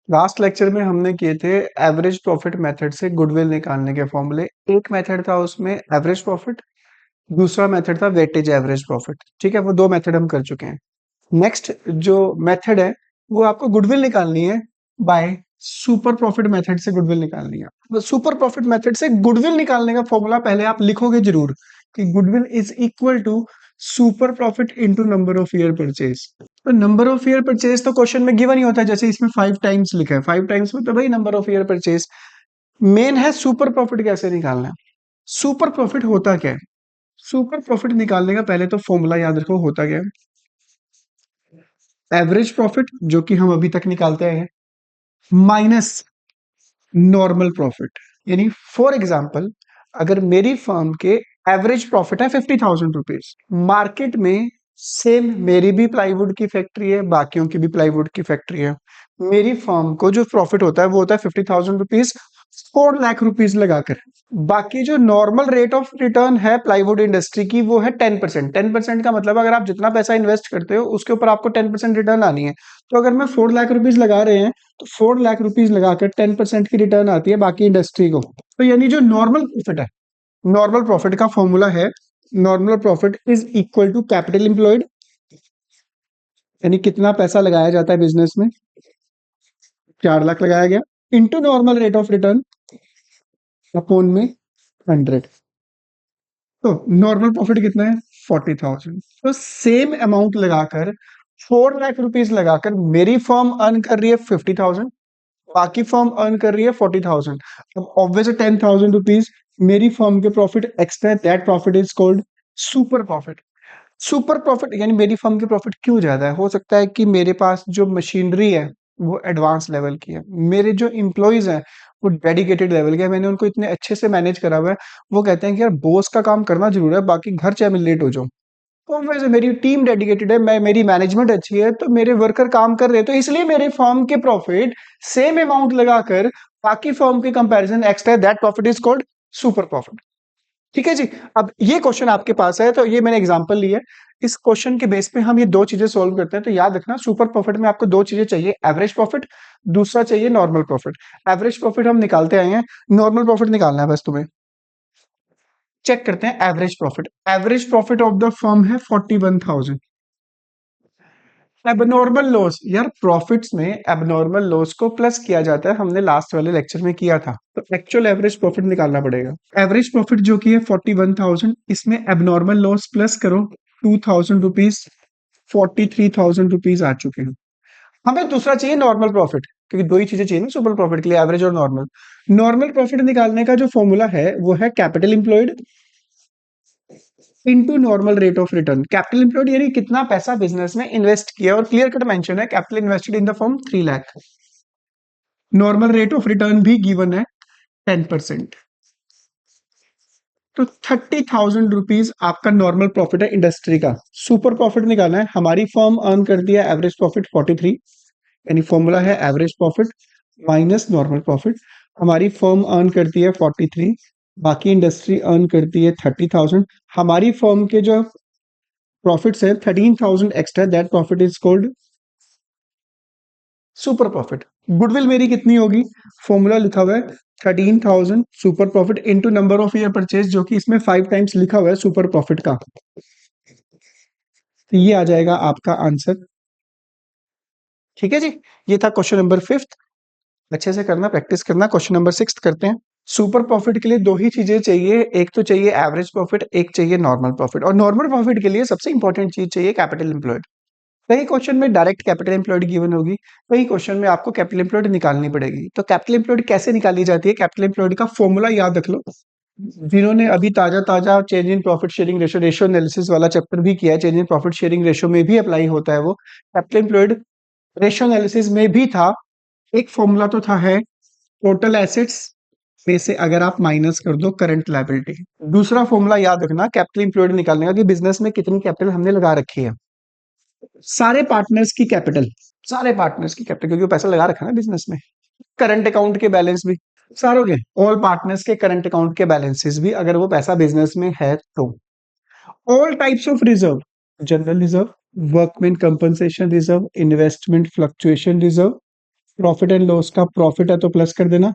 Last lecture में हमने किए थे एवरेज प्रॉफिट मेथड से गुडविल निकालने के फॉर्मूले। एक मेथड था उसमें एवरेज प्रॉफिट, दूसरा मेथड था वेटेज एवरेज प्रॉफिट। ठीक है, वो दो मेथड हम कर चुके हैं। नेक्स्ट जो मेथड है वो आपको गुडविल निकालनी है बाय सुपर प्रॉफिट मेथड से गुडविल निकालनी है। तो सुपर प्रॉफिट मेथड से गुडविल निकालने का फॉर्मूला पहले आप लिखोगे जरूर कि goodwill is equal to super profit into number of year purchase. तो नंबर ऑफ ईयर परचेज तो क्वेश्चन में गिवन ही होता है, जैसे इसमें 5 टाइम्स लिखा है, 5 टाइम्स में तो भाई number of year purchase. Main है सुपर प्रॉफिट कैसे निकालना है। सुपर प्रॉफिट होता क्या है? सुपर प्रॉफिट निकालने का पहले तो फॉर्मूला याद रखो होता क्या है। एवरेज प्रॉफिट जो कि हम अभी तक निकालते आए हैं, माइनस नॉर्मल प्रॉफिट। यानी फॉर एग्जाम्पल अगर मेरी फर्म के एवरेज प्रॉफिट है 50,000 रुपीज, मार्केट में सेम मेरी भी प्लाईवुड की फैक्ट्री है, बाकियों की भी प्लाईवुड की फैक्ट्री है, मेरी फर्म को जो प्रॉफिट होता है वो होता है 50,000 रुपीज 4 लाख रुपीज लगाकर। बाकी जो नॉर्मल रेट ऑफ रिटर्न है प्लाईवुड इंडस्ट्री की वो है 10%। 10% का मतलब अगर आप जितना पैसा इन्वेस्ट करते हो उसके ऊपर आपको 10% रिटर्न आनी है। तो अगर मैं 4 लाख रुपीज लगा रहे हैं तो 4 लाख रुपीज लगाकर 10% की रिटर्न आती है बाकी इंडस्ट्री को। तो यानी जो नॉर्मल प्रॉफिट है, नॉर्मल प्रॉफिट का फॉर्मूला है normal profit is equal to capital employed, यानी कितना पैसा लगाया जाता है बिजनेस में, 4 लाख लगाया गया, into normal rate of return upon में 100। तो नॉर्मल प्रॉफिट कितना है 40,000। तो सेम अमाउंट लगाकर 4 लाख रुपीज लगाकर मेरी फर्म अर्न कर रही है 50,000, बाकी फर्म अर्न कर रही है 40,000। अब ऑब्वियस 10,000 रुपीज मेरी फर्म के profit extra, that profit is called super profit. Super profit यानी मेरी फर्म की प्रॉफिट क्यों ज्यादा है? हो सकता है कि मेरे पास जो मशीनरी है वो एडवांस लेवल की है, मेरे जो इम्प्लॉइज हैं वो डेडिकेटेड लेवल के हैं, मैंने उनको इतने अच्छे से मैनेज करा हुआ है। वो कहते हैं कि यार बॉस का काम करना जरूर है, बाकी घर चाहे मैं लेट हो जाऊं। तो वैसे मेरी टीम डेडिकेटेड है, मैं मेरी मैनेजमेंट अच्छी है, तो मेरे वर्कर काम कर रहे हैं, तो इसलिए मेरे फर्म के प्रॉफिट सेम अमाउंट लगाकर बाकी फर्म के comparison extra, that profit is called super profit. ठीक है जी। अब ये क्वेश्चन आपके पास है तो ये मैंने एग्जांपल लिया है, इस क्वेश्चन के बेस पे हम ये दो चीजें सॉल्व करते हैं। तो याद रखना सुपर प्रॉफिट में आपको दो चीजें चाहिए, एवरेज प्रॉफिट, दूसरा चाहिए नॉर्मल प्रॉफिट। एवरेज प्रॉफिट हम निकालते आए हैं, नॉर्मल प्रॉफिट निकालना है बस तुम्हें। चेक करते हैं average profit. Average profit of the firm है 41,000। एबनॉर्मल लॉस, यार प्रॉफिट्स में एबनॉर्मल लॉस को प्लस किया जाता है, हमने लास्ट वाले लेक्चर में किया था। तो एक्चुअल एवरेज प्रॉफिट निकालना पड़ेगा। एवरेज प्रॉफिट जो कि है 41,000, इसमें एबनॉर्मल लॉस प्लस करो 2,000 रुपीज, 43,000 रुपीज आ चुके हैं। हमें दूसरा चाहिए नॉर्मल प्रॉफिट, क्योंकि दो ही चीजें चाहिए ना सुपर प्रॉफिट के लिए, एवरेज और नॉर्मल। नॉर्मल प्रॉफिट निकालने का जो फॉर्मूला है वो है capital employed into normal rate of return. Capital employed यानी कितना पैसा बिजनेस में इन्वेस्ट किया, और क्लियर कट मेंशन है capital invested in the firm 3 lakh. Normal rate of return भी गिवन है 10%। तो 30,000 रुपीज आपका नॉर्मल प्रॉफिट है इंडस्ट्री का। सुपर प्रॉफिट निकालना है, हमारी फर्म अर्न कर दिया एवरेज प्रॉफिट 43, यानी फॉर्मूला है average profit minus normal profit. हमारी फर्म अर्न करती है 43, बाकी इंडस्ट्री अर्न करती है 30,000। हमारी फर्म के जो प्रॉफिट्स है 13,000 extra, that profit is called super profit. Goodwill मेरी कितनी होगी? फॉर्मूला लिखा हुआ है 13,000 super profit into number of year purchase, जो कि इसमें 5 टाइम्स लिखा हुआ है सुपर प्रॉफिट का। तो ये आ जाएगा आपका आंसर। ठीक है जी, ये था क्वेश्चन नंबर 5। अच्छे से करना, प्रैक्टिस करना। क्वेश्चन नंबर 6 करते हैं। सुपर प्रॉफिट के लिए दो ही चीजें चाहिए, एक तो चाहिए एवरेज प्रॉफिट, एक चाहिए नॉर्मल प्रॉफिट। और नॉर्मल प्रॉफिट के लिए सबसे इंपॉर्टेंट चीज चाहिए कैपिटल एम्प्लॉयड। कई क्वेश्चन में डायरेक्ट कैपिटल एम्प्लॉयड गिवन होगी, कई क्वेश्चन में आपको कैपिटल एम्प्लॉयड निकालनी पड़ेगी। तो कैपिटल एम्प्लॉयड कैसे निकाली जाती है? कैपिटल एम्प्लॉयड का फॉर्मूला याद रख लो। जिन्होंने अभी ताजा ताजा change in profit sharing ratio, ratio analysis वाला चैप्टर भी किया है, change in profit sharing ratio में भी अप्लाई होता है वो। कैपिटल एम्प्लॉयड रेशो एनालिसिस में भी था। एक फॉर्मूला तो था है टोटल एसेट्स में से अगर आप माइनस कर दो करंट लायबिलिटी। दूसरा फॉर्मूला याद रखना कैपिटल एम्प्लॉयड निकालने का कि बिजनेस में कितनी कैपिटल हमने लगा रखी है। सारे पार्टनर्स की कैपिटल, सारे पार्टनर्स की कैपिटल, क्योंकि वो पैसा लगा रखा है ना बिजनेस में। करंट अकाउंट के बैलेंस भी सारों के, ऑल पार्टनर्स के करंट अकाउंट के बैलेंसेस भी, अगर वो पैसा बिजनेस में है तो। All types of reserve, general reserve, workman compensation reserve, investment fluctuation reserve, profit and loss का प्रॉफिट है तो प्लस कर देना,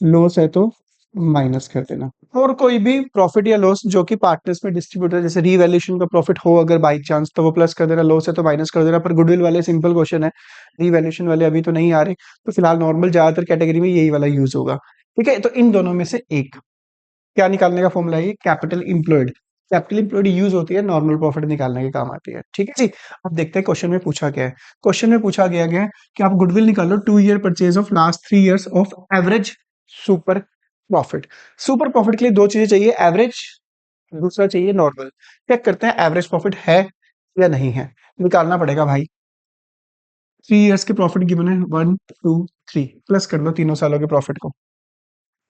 लॉस है तो माइनस कर देना। और कोई भी प्रॉफिट या लॉस जो कि पार्टनर्स में डिस्ट्रीब्यूट है, जैसे रीवैल्यूएशन का प्रॉफिट हो अगर बाई चांस तो वो प्लस कर देना, लॉस है तो माइनस कर देना। पर गुडविल वाले सिंपल क्वेश्चन है, रीवैल्यूएशन वाले अभी तो नहीं आ रहे, तो फिलहाल नॉर्मल ज्यादातर कैटेगरी में यही वाला यूज होगा। ठीक है, तो इन दोनों में से एक क्या निकालने का फॉर्मूला है? Capital employed. Capital employed use होती है नॉर्मल प्रॉफिट निकालने के काम आती है। ठीक है जी। अब देखते हैं क्वेश्चन में पूछा क्या है। क्वेश्चन में पूछा गया है कि आप गुडविल निकालो 2 year purchase of last 3 years of average super profit. Super profit के लिए दो चीजें चाहिए, एवरेज, दूसरा चाहिए नॉर्मल। चेक करते हैं एवरेज प्रॉफिट है या नहीं है, निकालना पड़ेगा भाई। 3 ईयर्स के प्रॉफिट गिवन है 1 2 3, प्लस कर लो तीनों सालों के प्रॉफिट को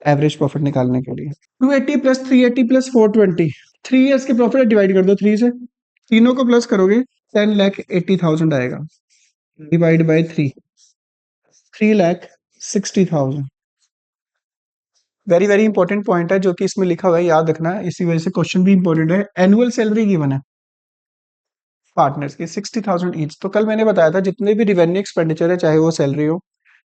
एवरेज प्रॉफिट निकालने के लिए। 280 प्लस 380 प्लस 420, 3 ईयर्स के प्रॉफिट डिवाइड कर दो 3 से, तीनों को प्लस करोगे 10,80,000 आएगा, divide by 3, 3,60,000। Very very important point है जो कि इसमें लिखा हुआ है, याद रखना, इसी वजह से क्वेश्चन भी इंपॉर्टेंट है। एनुअल सैलरी गिवन है पार्टनर्स की 60,000 ईच। तो कल मैंने बताया था जितने भी रिवेन्यू एक्सपेंडिचर है, चाहे वो सैलरी हो,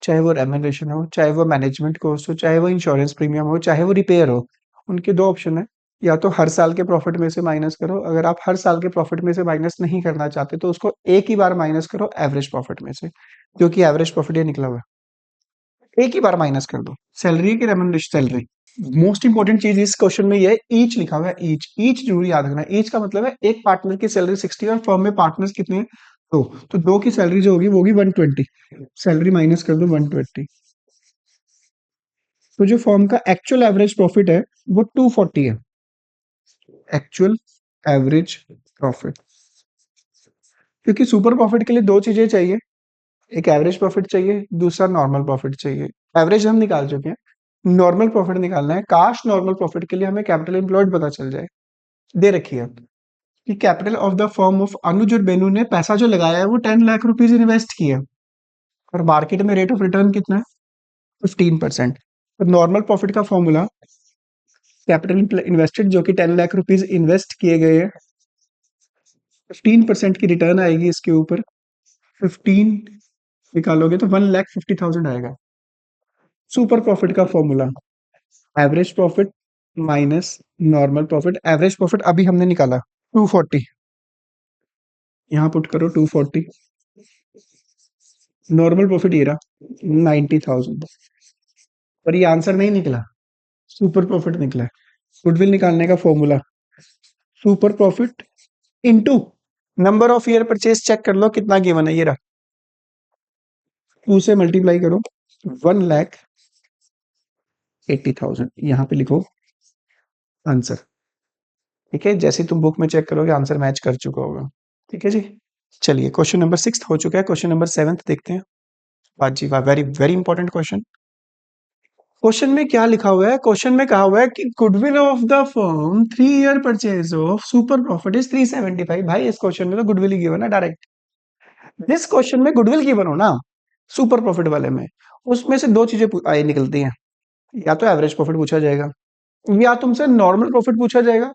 चाहे वो रेम्युनरेशन हो, चाहे वो मैनेजमेंट कॉस्ट हो, चाहे वो इंश्योरेंस प्रीमियम हो, चाहे वो रिपेयर हो, उनके दो ऑप्शन है। या तो हर साल के प्रॉफिट में से माइनस करो, अगर आप हर साल के प्रॉफिट में से माइनस नहीं करना चाहते तो उसको एक ही बार माइनस करो एवरेज प्रॉफिट में से, जो कि एवरेज प्रॉफिट ये निकला हुआ है, एक ही बार माइनस कर दो। सैलरी की रेम्युनरेशन, सैलरी। मोस्ट इंपॉर्टेंट चीज इस क्वेश्चन में ये है, ईच लिखा हुआ है, ईच, ईच जरूर याद रखना। ईच का मतलब है एक पार्टनर की सैलरी 60 और फर्म में पार्टनर्स कितने हैं? दो, तो दो की सैलरी जो होगी वो होगी 120, सैलरी माइनस कर दो 120। तो जो फर्म का एक्चुअल एवरेज प्रॉफिट है वो 240 है, एक्चुअल एवरेज प्रॉफिट। क्योंकि सुपर प्रॉफिट के लिए दो चीजें चाहिए, एक एवरेज प्रॉफिट चाहिए, दूसरा नॉर्मल प्रॉफिट चाहिए। एवरेज हम निकाल चुके हैं, नॉर्मल प्रॉफिट निकालना है। काश नॉर्मल प्रॉफिट के लिए हमें कैपिटल एम्प्लॉयड पता चल जाए। दे रखी है कि capital of the firm of Anuj और बेनू ने पैसा जो लगाया है वो 10 लाख रुपीज इन्वेस्ट किया, और मार्केट में रेट ऑफ रिटर्न कितना है? 15%। तो नॉर्मल प्रॉफिट का फॉर्मूला, कैपिटल इन्वेस्टेड जो कि 10 लाख रुपीज इन्वेस्ट किए गए हैं, 15% की रिटर्न आएगी इसके ऊपर, 15 निकालोगे तो 1,50,000 आएगा। सुपर प्रॉफिट का formula, average profit minus normal profit. Average profit अभी हमने निकाला 240, यहाँ पुट करो 240, नॉर्मल प्रॉफिट ये रहा 90,000। पर ये आंसर नहीं निकला, सुपर प्रॉफिट निकला है। गुडविल निकालने का formula, super profit into number of year purchase, check कर लो कितना गिवन है, ये रहा, 2 से मल्टीप्लाई करो 1,80,000, यहाँ पे लिखो आंसर। ठीक है, जैसे तुम बुक में चेक करोगे आंसर मैच कर चुका होगा। ठीक है जी। चलिए क्वेश्चन नंबर 6 हो चुका है, क्वेश्चन नंबर 7 देखते हैं। वाह जी वाह, very very important question. Question में क्या लिखा हुआ है? क्वेश्चन में कहा हुआ है कि goodwill of the firm 3 year purchase of super profit is 375। भाई इस क्वेश्चन में तो गुडविल ही गिवन है डायरेक्ट। जिस क्वेश्चन में गुडविल गिवन हो ना, सुपर प्रॉफिट वाले में, उसमें से दो चीजें आई निकलती हैं, या तो एवरेज प्रॉफिट पूछा जाएगा, या तुमसे नॉर्मल प्रॉफिट पूछा जाएगा।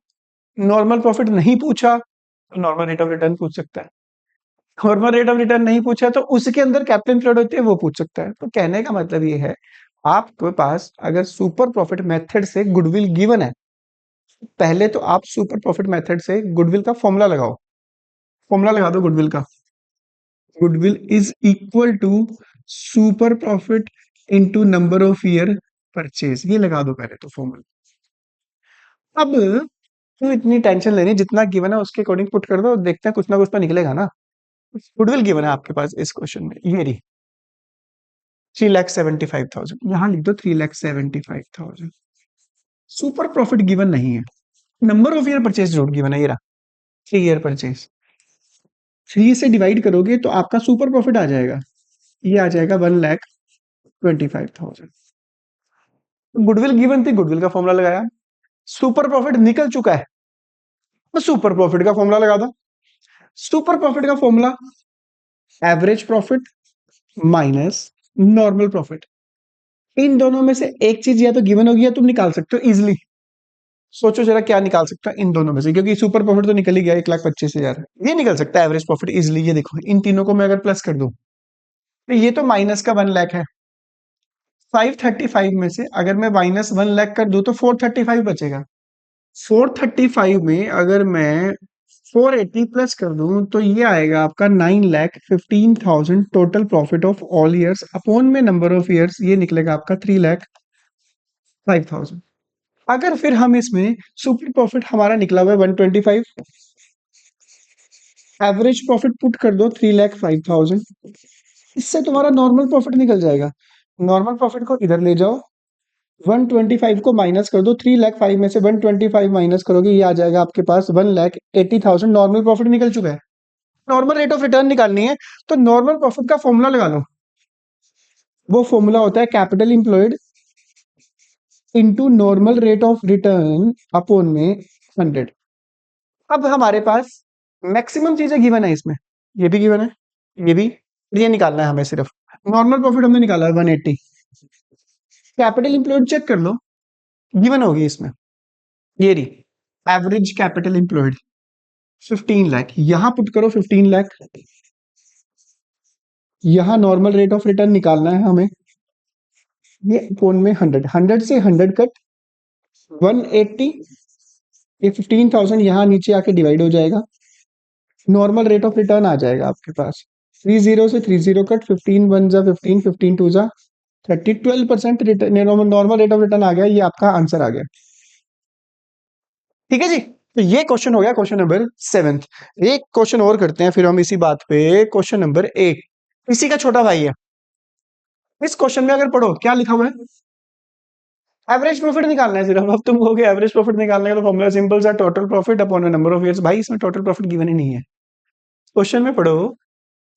नॉर्मल प्रॉफिट नहीं पूछा तो नॉर्मल रेट ऑफ रिटर्न पूछ सकता है, नॉर्मल रेट ऑफ रिटर्न नहीं पूछा तो उसके अंदर कैपिटल एम्प्लॉयड होती है वो पूछ सकता है। तो कहने का मतलब ये है, आपके पास अगर सुपर प्रॉफिट मेथड से गुडविल गिवन है, पहले तो आप सुपर प्रॉफिट मेथड से गुडविल का फॉर्मूला लगाओ, फॉर्मूला लगा दो गुडविल का, goodwill is equal to super profit into number of year purchase, ये लगा दो पहले तो फॉर्मूला। अब क्यों इतनी टेंशन लेनी, जितना गिवन है उसके अकॉर्डिंग पुट कर दो, देखते हैं कुछ ना कुछ तो निकलेगा ना। गुडविल गिवन है आपके पास इस क्वेश्चन में, ये रही 3,75,000, यहां लिख दो 3,75,000। सुपर प्रॉफिट गिवन नहीं है, नंबर ऑफ ईयर परचेज जरूर गिवन है, ये रहा 3 ईयर परचेज। 3 से डिवाइड करोगे तो आपका सुपर प्रॉफिट आ जाएगा, ये आ जाएगा 1,25,000। गुडविल गिवन थी, गुडविल का फॉर्मूला लगाया। सुपर प्रॉफिट निकल चुका है तो सुपर प्रॉफिट का फॉर्मूला लगा दो। सुपर प्रॉफिट का formula average profit minus normal profit. इन दोनों में से एक चीज या तो गिवन होगी या तुम निकाल सकते हो इजिली। सोचो जरा क्या निकाल सकता है इन दोनों में से, क्योंकि सुपर प्रॉफिट तो निकल ही गया 1,25,000, ये निकल सकता है एवरेज प्रॉफिट इजिली। ये देखो इन तीनों को मैं अगर प्लस कर दूं, तो ये तो माइनस का 1 लाख है। 535 में से अगर मैं माइनस 1 लाख कर दूं तो 435 बचेगा। 435 में अगर मैं 480 प्लस कर दूं तो ये आएगा आपका 9,15,000 total profit of all years upon में नंबर ऑफ ईयर्स, ये निकलेगा आपका 3,05,000। अगर फिर हम इसमें सुपर प्रॉफिट हमारा निकला हुआ है 125, एवरेज प्रॉफिट पुट कर दो 3,05,000, इससे तुम्हारा नॉर्मल प्रॉफिट निकल जाएगा। नॉर्मल प्रॉफिट को इधर ले जाओ, 125 को माइनस कर दो, 3,05,000 में से 125 माइनस करोगे, ये आ जाएगा आपके पास 1,80,000। नॉर्मल प्रॉफिट निकल चुका है। नॉर्मल रेट ऑफ रिटर्न निकालनी है तो नॉर्मल प्रॉफिट का फॉर्मूला लगा लो। वो फॉर्मूला होता है capital employed into normal rate of return upon में 100। अब हमारे पास मैक्सिमम चीजें गिवन है इसमें, ये भी गिवन है, ये भी, ये निकालना है हमें सिर्फ। नॉर्मल प्रॉफिट हमने निकाला है 180, कैपिटल इंप्लॉयड चेक कर लो, गिवन होगी इसमें, ये रही एवरेज कैपिटल इंप्लॉयड 15 लाख, यहां पुट करो 15 लाख, यहां नॉर्मल रेट ऑफ रिटर्न निकालना है हमें, ये अपॉन में 100, 100 से 100 कट 180, ये 15,000 यहां नीचे आके डिवाइड हो जाएगा, नॉर्मल रेट ऑफ रिटर्न आ जाएगा आपके पास 30 से 30 कट 15 1 जा 15, 15 2 जा 30, 12% return, normal rate of return आ गया, ये आपका आंसर आ गया। ठीक है जी, तो ये क्वेश्चन हो गया क्वेश्चन नंबर 7। एक क्वेश्चन और करते हैं फिर हम इसी बात पे, क्वेश्चन नंबर 8, इसी का छोटा भाई है। इस क्वेश्चन में अगर पढ़ो क्या लिखा हुआ है, एवरेज प्रॉफिट निकालना है सिर्फ। अब तुम कहोगे एवरेज प्रॉफिट निकालने का तो फॉर्मूला सिंपल सा, total profit upon number of years. भाई इसमें टोटल प्रॉफिट गिवन ही नहीं है। क्वेश्चन में पढ़ो,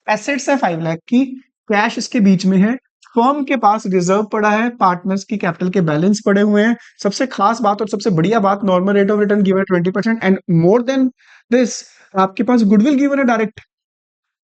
एसेट्स है 5 लाख की, कैश इसके बीच में है, फर्म के पास रिजर्व पड़ा है, पार्टनर्स की कैपिटल के बैलेंस पड़े हुए हैं। सबसे खास बात और सबसे बढ़िया बात, normal rate of return given है 20% एंड मोर देन दिस आपके पास गुडविल गिवन है डायरेक्ट।